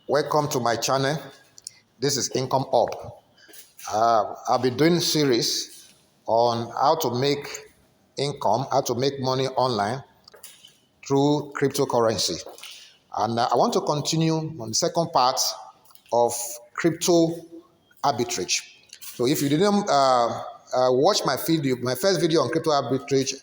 Welcome to my channel. This is Income Up. I'll be doing series on how to make income, how to make money online through cryptocurrency. And I want to continue on the second part of crypto arbitrage. So if you didn't watch my first video on crypto arbitrage,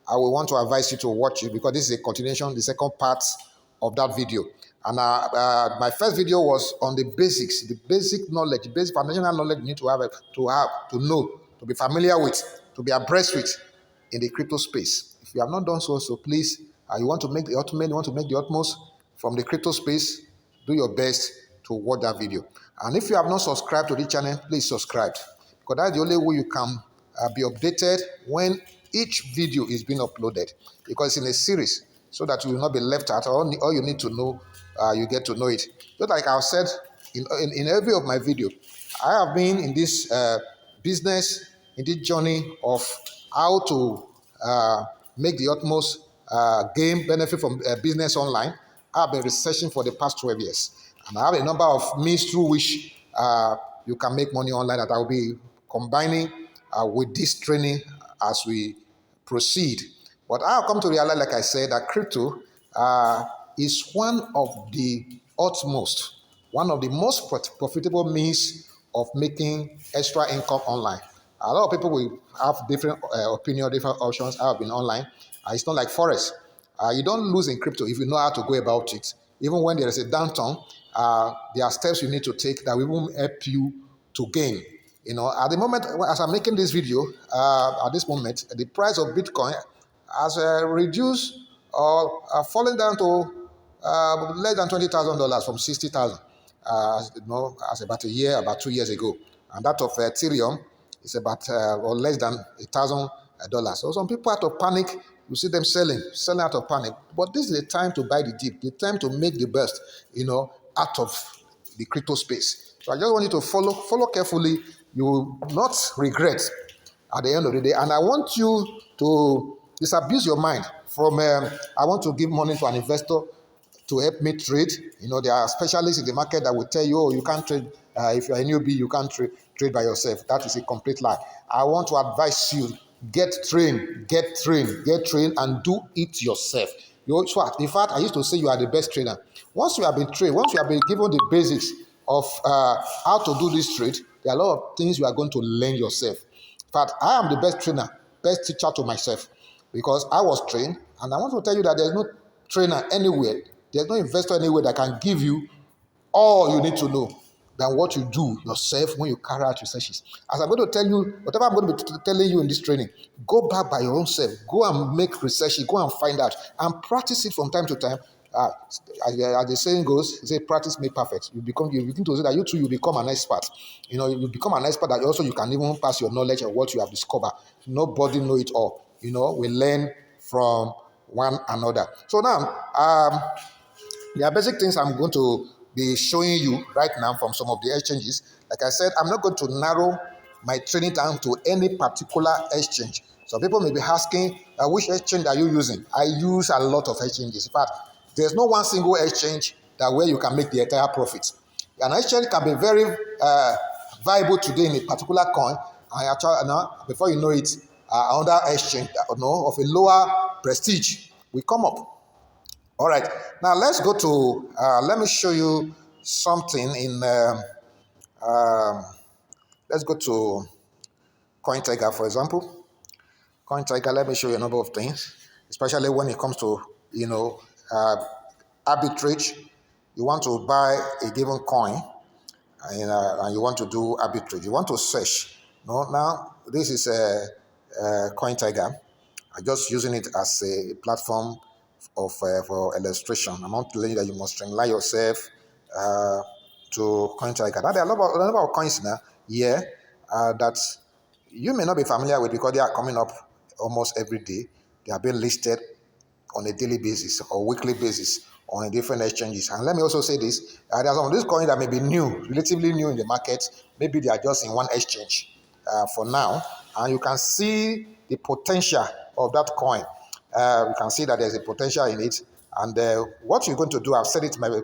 I will want to advise you to watch it because this is a continuation, the second part of that video. And my first video was on the basics, the basic knowledge, the basic foundational knowledge you need to know, to be familiar with, to be abreast with in the crypto space. If you have not done so, please, you want to make the ultimate, you want to make the utmost from the crypto space, do your best to watch that video. And if you have not subscribed to the channel, please subscribe, because that's the only way you can be updated when each video is being uploaded, because it's in a series, so that you will not be left out. All you need to know, you get to know it. Just like I've said in every of my video, I have been in this business, in this journey of how to make the utmost gain benefit from business online. I've been researching for the past 12 years. And I have a number of means through which you can make money online that I will be combining with this training as we proceed. But I've come to realize, like I said, that crypto is one of the most profitable means of making extra income online. A lot of people will have different opinion, different options. I have been online. It's not like Forex. You don't lose in crypto if you know how to go about it. Even when there is a downturn, there are steps you need to take that will help you to gain. You know, at the moment, as I'm making this video, at this moment, the price of Bitcoin has reduced or fallen down to less than $20,000 from $60,000. As about 2 years ago, and that of Ethereum is about or less than $1,000. So some people, out of panic, you see them selling out of panic. But this is the time to buy the dip, the time to make the best, out of the crypto space. So I just want you to follow carefully. You will not regret at the end of the day. And I want you to disabuse your mind from, I want to give money to an investor to help me trade. There are specialists in the market that will tell you, oh, you can't trade. If you're a newbie, you can't trade by yourself. That is a complete lie. I want to advise you, get trained, and do it yourself. In fact, I used to say you are the best trainer. Once you have been trained, once you have been given the basics of how to do this trade, there are a lot of things you are going to learn yourself. In fact, I am the best trainer, best teacher to myself, because I was trained, and I want to tell you that there's no trainer anywhere, there's no investor anywhere that can give you all you need to know than what you do yourself when you carry out researches. As I'm going to tell you, whatever I'm going to be telling you in this training, go back by your own self. Go and make research. Go and find out and practice it from time to time. As the saying goes, you say practice make perfect. You begin to say that you too, you become an expert. You become an expert that also you can even pass your knowledge of what you have discovered. Nobody know it all. We learn from one another. So now, there are basic things I'm going to be showing you right now from some of the exchanges. Like I said, I'm not going to narrow my training down to any particular exchange. So people may be asking, which exchange are you using? I use a lot of exchanges. In fact, there's no one single exchange where you can make the entire profit. An exchange can be very viable today in a particular coin, and actually, before you know it, another exchange of a lower prestige will come up. All right, now let's go to, let me show you something in, let's go to CoinTiger, for example. CoinTiger, let me show you a number of things, especially when it comes to, arbitrage. You want to buy a given coin, and you want to do arbitrage. You want to search. Now, this is a CoinTiger. I'm just using it as a platform for illustration. I'm not telling you that you must streamline yourself to CoinTiger. Now, there are a number of coins now that you may not be familiar with because they are coming up almost every day. They are being listed on a daily basis or weekly basis on different exchanges. And let me also say this, there are some of these coins that may be relatively new in the market. Maybe they are just in one exchange for now. And you can see the potential of that coin. You can see that there's a potential in it. And what you're going to do, I've said it in my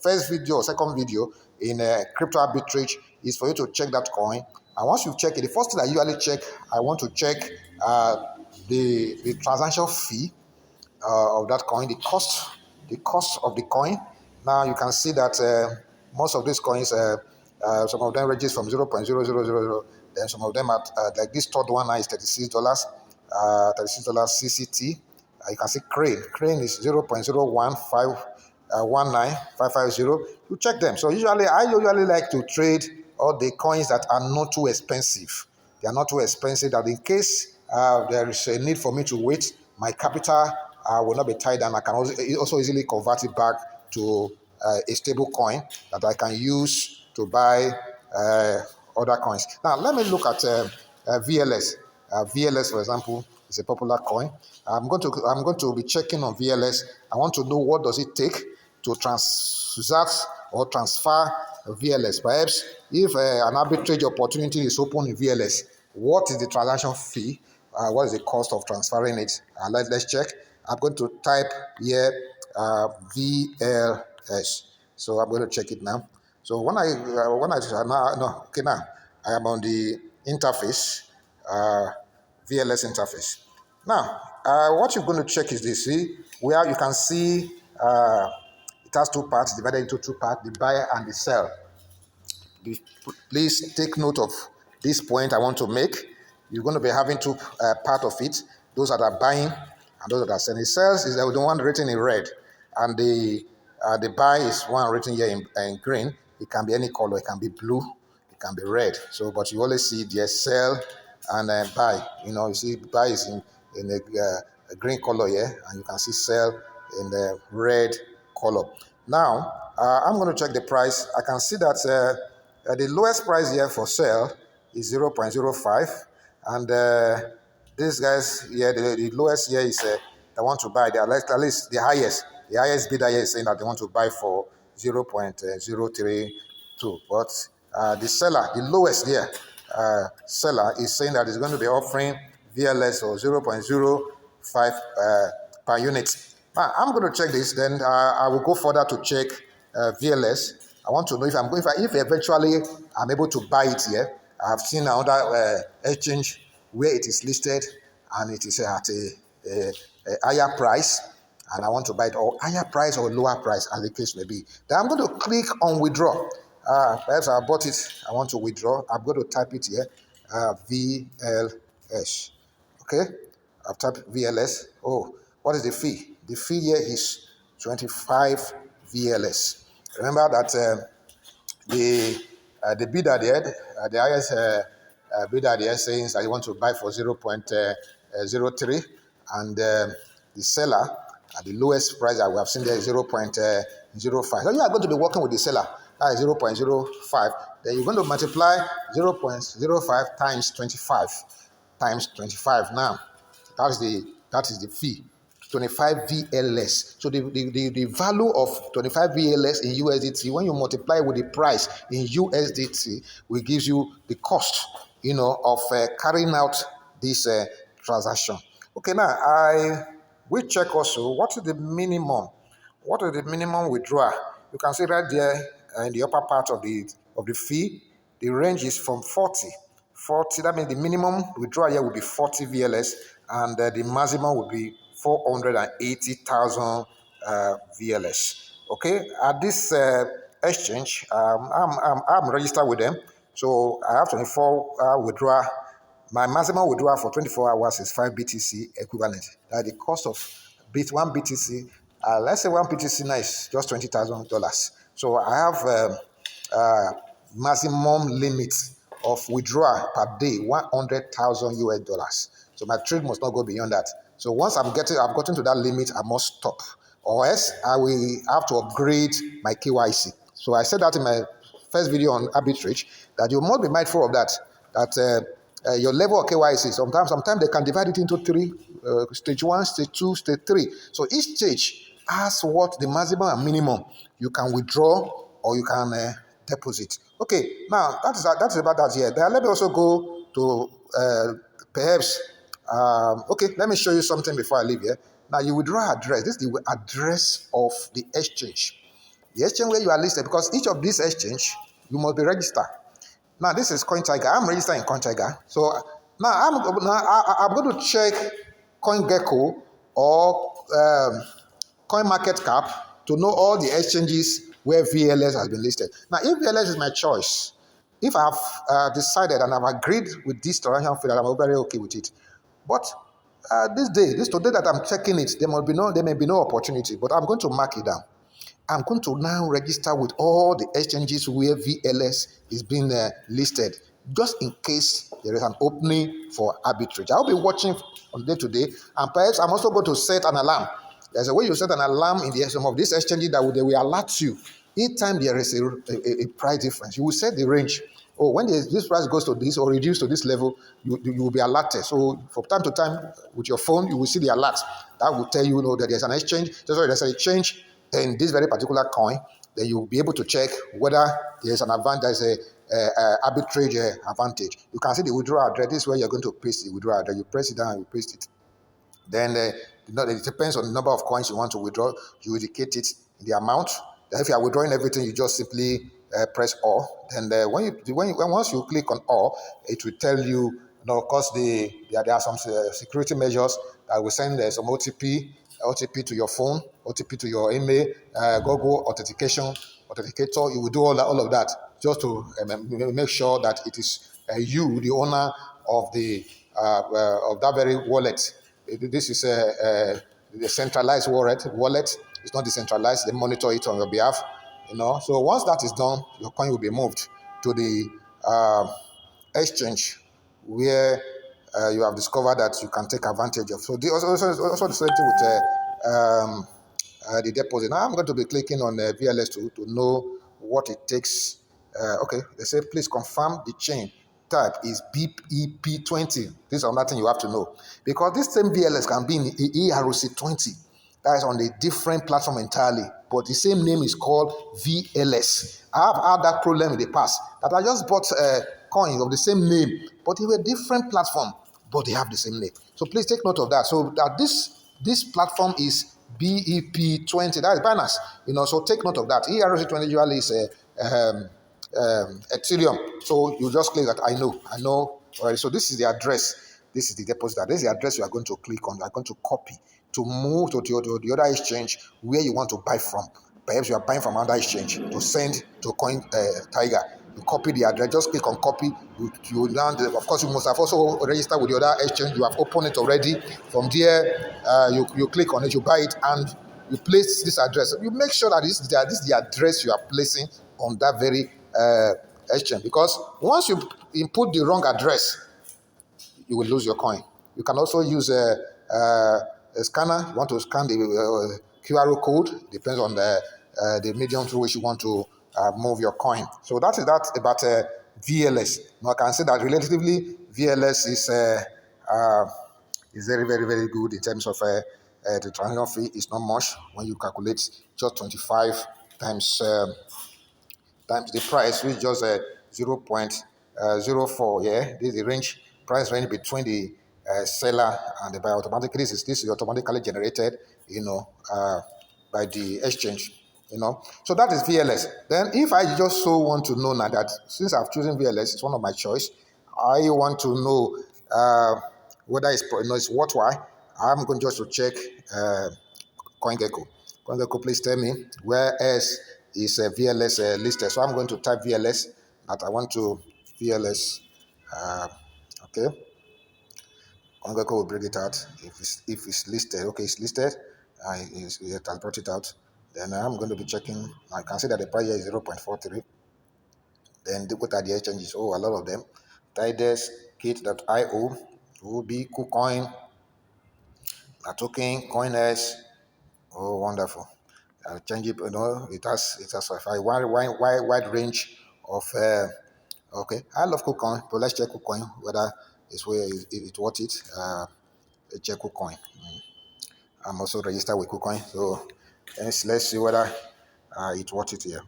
first video or second video in crypto arbitrage, is for you to check that coin. And once you check it, the first thing I usually check, I want to check the transaction fee of that coin, the cost of the coin. Now you can see that most of these coins, some of them ranges from 0.0000, then some of them at like this third one now is $36, $36 CCT. You can see Crane is 0.015 You check them. So I usually like to trade all the coins that are not too expensive. They are not too expensive that in case there is a need for me to wait, my capital will not be tied down. I can also easily convert it back to a stable coin that I can use to buy other coins. Now let me look at VLS. VLS, for example, is a popular coin. I'm going to be checking on VLS. I want to know what does it take to transact or transfer VLS. Perhaps if an arbitrage opportunity is open in VLS, what is the transaction fee? What is the cost of transferring it? Let's check. I'm going to type here VLS. So I'm going to check it now. So now I am on the interface, VLS interface. Now, what you're going to check is this. See, where you can see it has two parts, divided into two parts, the buy and the sell. Please take note of this point I want to make. You're going to be having two part of it. Those that are buying and those that are selling. Sales is the one written in red, and the buy is one written here in green. It can be any color. It can be blue. It can be red. So, but you always see the sell and buy. You see buy is in a green color here, and you can see sell in the red color. Now, I'm going to check the price. I can see that the lowest price here for sale is 0.05, and these guys here, the lowest here is they want to buy. At least the highest bidder here is saying that they want to buy for 0.032. But the seller, the lowest here, seller is saying that he's going to be offering VLS or 0.05 per unit. Now, I'm going to check this, then I will go further to check VLS. I want to know if if eventually I'm able to buy it here. I've seen another exchange where it is listed and it is at a higher price, and I want to buy it, or higher price or lower price as the case may be. Then I'm going to click on withdraw. Perhaps I bought it, I want to withdraw. I'm going to type it here, VLS. Okay, I've typed VLS. Oh, what is the fee? The fee here is 25 VLS. Remember that the bidder there, the highest bidder there saying that you want to buy for 0.03, and the seller at the lowest price that we have seen there is 0.05. So you are going to be working with the seller. That is 0.05. Then you're going to multiply 0.05 times 25 times 25. Now, that is the fee. 25 VLS. So the value of 25 VLS in USDT, when you multiply with the price in USDT, will give you the cost, of carrying out this transaction. Okay, now we check also what is the minimum. What is the minimum withdrawal? You can see right there in the upper part of the fee, the range is from 40. That means the minimum withdrawal here will be 40 VLS, and the maximum will be 480,000 VLS. Okay, at this exchange, I'm registered with them, so I have 24 withdrawal. My maximum withdrawal for 24 hours is 5 BTC equivalent. That the cost of one BTC, let's say one BTC now is just $20,000. So I have maximum limit of withdrawal per day, 100,000 US dollars. So my trade must not go beyond that. So once I've gotten to that limit, I must stop, or else I will have to upgrade my KYC. So I said that in my first video on arbitrage, that you must be mindful of that. That your level of KYC, sometimes they can divide it into three: stage 1, stage 2, stage 3. So each stage has what the maximum and minimum you can withdraw or you can deposit. Okay, now that is about that here. Then let me also go to perhaps. Okay, let me show you something before I leave here. Now you withdraw address. This is the address of the exchange. The exchange where you are listed, because each of these exchange, you must be registered. Now this is CoinTiger. I'm registered in CoinTiger. So now I'm going to check CoinGecko or CoinMarketCap to know all the exchanges where VLS has been listed. Now, if VLS is my choice, if I've decided and I've agreed with this transaction fee, that I'm very okay with it. But this today that I'm checking it, there may be no opportunity. But I'm going to mark it down. I'm going to now register with all the exchanges where VLS is being listed, just in case there is an opening for arbitrage. I'll be watching on day to day, and perhaps I'm also going to set an alarm. There's a way you set an alarm in some of these exchanges that they will alert you. Each time there is a price difference, you will set the range. Oh, when this price goes to this or reduced to this level, you will be alerted. So from time to time, with your phone, you will see the alert. That will tell you, that there's an exchange. There's a change in this very particular coin. Then you will be able to check whether there's an advantage, there's a arbitrage advantage. You can see the withdrawal address. This is where you're going to paste the withdrawal address. You press it down, you paste it. Then it depends on the number of coins you want to withdraw. You indicate it in the amount. Then if you are withdrawing everything, you just simply press all. Then once you click on all, it will tell you. Of course, there are some security measures that will send some OTP to your phone, OTP to your email, Google authenticator. You will do all of that just to make sure that it is you, the owner of of that very wallet. This is a centralized wallet. It's not decentralized. They monitor it on your behalf. So once that is done, your coin will be moved to the exchange where you have discovered that you can take advantage of. So also the same thing with the deposit. Now I'm going to be clicking on VLS to know what it takes. Okay, they say please confirm the chain type is Pt2. This is another thing you have to know, because this same VLS can be in ERC20. That is on a different platform entirely, but the same name is called VLS. I have had that problem in the past, that I just bought coins of the same name, but they were different platform, but they have the same name. So please take note of that. So that this platform is BEP20. That is Binance. So take note of that. ERC20 usually is Ethereum. So you just click that. I know. All right. So this is the address. This is the deposit. This is the address you are going to click on. You are going to copy to move to the other exchange where you want to buy from. Perhaps you are buying from another exchange to send to Coin Tiger. You copy the address. Just click on copy. You now, of course, you must have also registered with the other exchange. You have opened it already. From there, you click on it. You buy it and you place this address. You make sure that this is the address you are placing on that very exchange, because once you input the wrong address, you will lose your coin. You can also use a scanner. You want to scan the QR code. Depends on the medium through which you want to move your coin. So that is that about VLS. Now I can say that relatively VLS is very, very, very good in terms of the transaction fee. Is not much when you calculate just 25 times the price, which is just 0.04. Yeah, this is the price range between the seller and the buyer. Automatically, this is automatically generated, by the exchange. So that is VLS. Then, if I just so want to know now that since I've chosen VLS, it's one of my choice, I want to know whether it's worthwhile. I'm going just to check CoinGecko. CoinGecko, please tell me where else is VLS listed. So I'm going to type VLS that I want to VLS. Okay. CoinGecko will bring it out if it's listed. Okay, it's listed. It has brought it out. Then I'm going to be checking. I can see that the price here is 0.43. Then what are the exchanges? Oh, a lot of them. Tides, Kit.io, Ruby, KuCoin, Token, CoinS. Oh, wonderful. Change it, it has a wide range of okay. I love KuCoin, but let's check KuCoin whether it's worth it. Check KuCoin. I'm also registered with KuCoin, so let's see whether it's worth it here.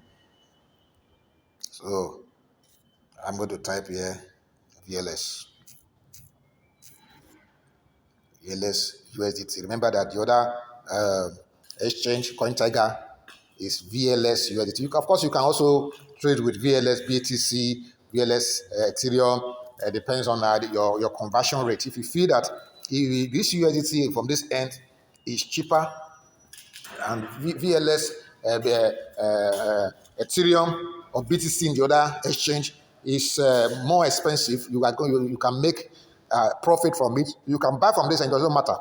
So I'm going to type here VLS. VLS USDT. Remember that the other exchange, CoinTiger, is VLS USDT. Of course, you can also trade with VLS BTC, VLS Ethereum. Depends on your conversion rate. If you feel that if this USDT from this end is cheaper and VLS, Ethereum or BTC in the other exchange is more expensive, you can make profit from it. You can buy from this and it doesn't matter.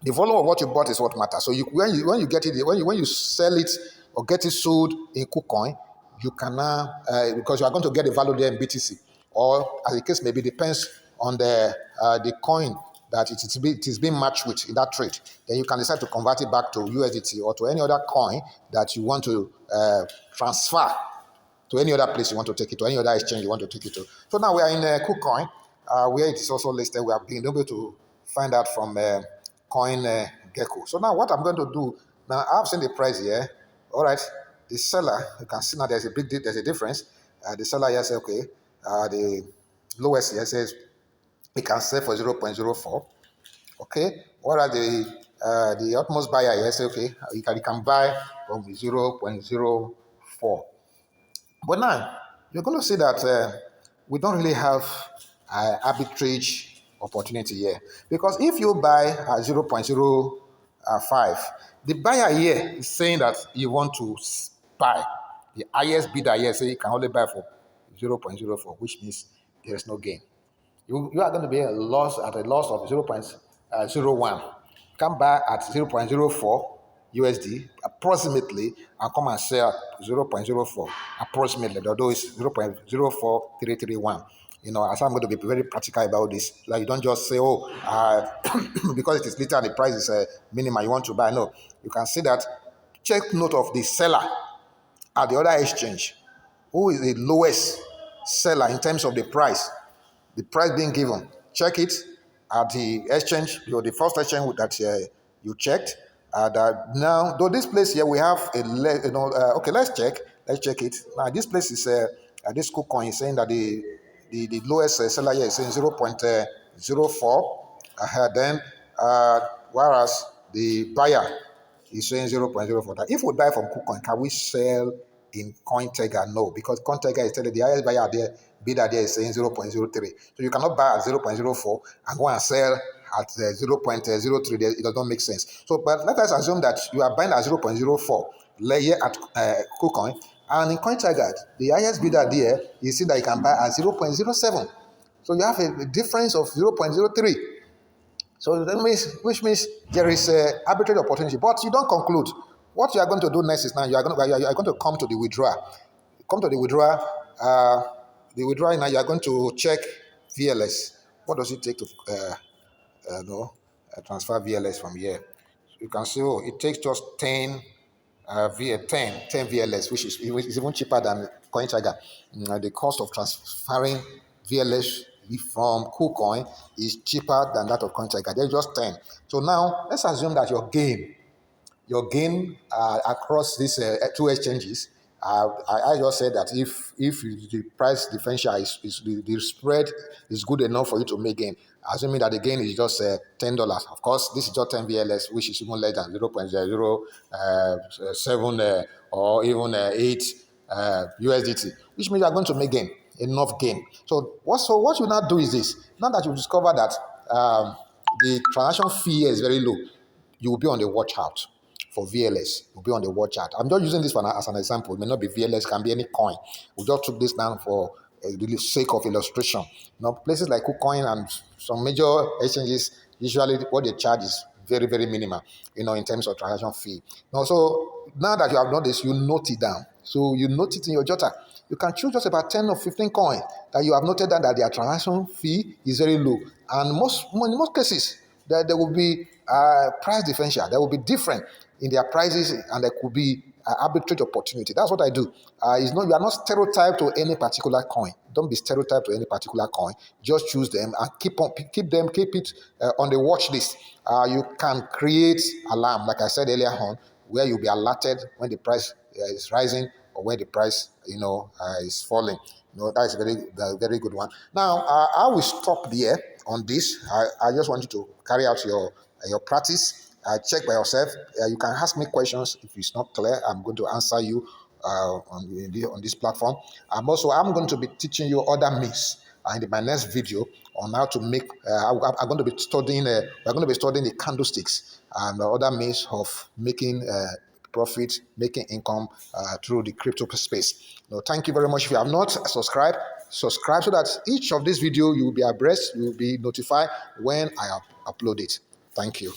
The volume of what you bought is what matters. So when you get it, when you sell it or get it sold in KuCoin, you can now because you are going to get the value there in BTC, or as the case may be, depends on the coin that it is being matched with in that trade. Then you can decide to convert it back to USDT or to any other coin that you want to transfer to any other place you want to take it to, any other exchange you want to take it to. So now we are in KuCoin, where it is also listed. We have been able to find out from Coin Gecko. So now what I'm going to do, now I've seen the price here. All right, the seller, you can see now there's a difference. The seller here says, okay, the lowest here says it can sell for 0.04. Okay, whereas the utmost buyer here says, okay, you can buy from 0.04. But now, you're going to see that we don't really have arbitrage opportunity here. Because if you buy at 0.05, the buyer here is saying that you want to buy. The highest bidder here says you can only buy for 0.04, which means there is no gain. You are going to be at a loss of 0.01. You can buy at 0.04 USD approximately and come and sell at 0.04 approximately, although it's 0.04331. As I'm going to be very practical about this, like you don't just say, oh, because it is little and the price is minimal, you want to buy. No, you can see that. Check note of the seller at the other exchange. Who is the lowest seller in terms of the price being given? Check it at the exchange, the first exchange that you checked. Now, though this place here we have okay, let's check it. Now, this place is this KuCoin is saying that the lowest seller here is saying 0.04. Then, whereas the buyer is saying 0.04. Now, if we buy from KuCoin, can we sell in CoinTiger? No, because CoinTiger is telling the highest buyer there, bidder there is saying 0.03. So you cannot buy at 0.04 and go and sell at 0.03. It does not make sense. So, but let us assume that you are buying at 0.04 layer at KuCoin, and in CoinTiger, the highest bidder there, you see that you can buy at 0.07. So you have a difference of 0.03. So that means, which means there is an arbitrary opportunity. But you don't conclude. What you are going to do next is now you are going to come to the withdrawal. Come to the withdrawal. The withdrawal now you are going to check VLS. What does it take to transfer VLS from here? So you can see, it takes just 10 VLS, which is even cheaper than CoinTiger. The cost of transferring VLS from KuCoin is cheaper than that of CoinTiger. They're just 10. So now let's assume that your gain across these two exchanges. I just said that if the price differential is the spread is good enough for you to make gain, assuming that the gain is just $10. Of course, this is just 10 VLS, which is even less than 0.007 or even 8 USDT, which means you are going to make enough gain. So what you now do is this. Now that you discover that the transaction fee is very low, you will be on the watch out for VLS. You'll be on the watch out. I'm just using this one as an example. It may not be VLS, can be any coin. We just took this down for the sake of illustration. Places like KuCoin and some major exchanges, usually what they charge is very, very minimal, in terms of transaction fee. So now that you have done this, you note it down. So you note it in your jotter. You can choose just about 10 or 15 coins that you have noted down that their transaction fee is very low. And in most cases, there will be price differential. There will be different in their prices, and there could be arbitrage opportunity. That's what I do. You are not stereotyped to any particular coin. Don't be stereotyped to any particular coin. Just choose them and keep it on the watch list. You can create alarm, like I said earlier on, where you'll be alerted when the price is rising or when the price is falling. That is a very, very good one. Now, I will stop there. on this. I just want you to carry out your practice. Check by yourself. You can ask me questions if it's not clear. I'm going to answer you on this platform. I'm going to be teaching you other means in my next video on how to make. I'm going to be studying. We're going to be studying the candlesticks and other means of making profit, making income through the crypto space. Thank you very much. If you have not subscribed, subscribe so that each of these videos you will be abreast, you will be notified when I upload it. Thank you.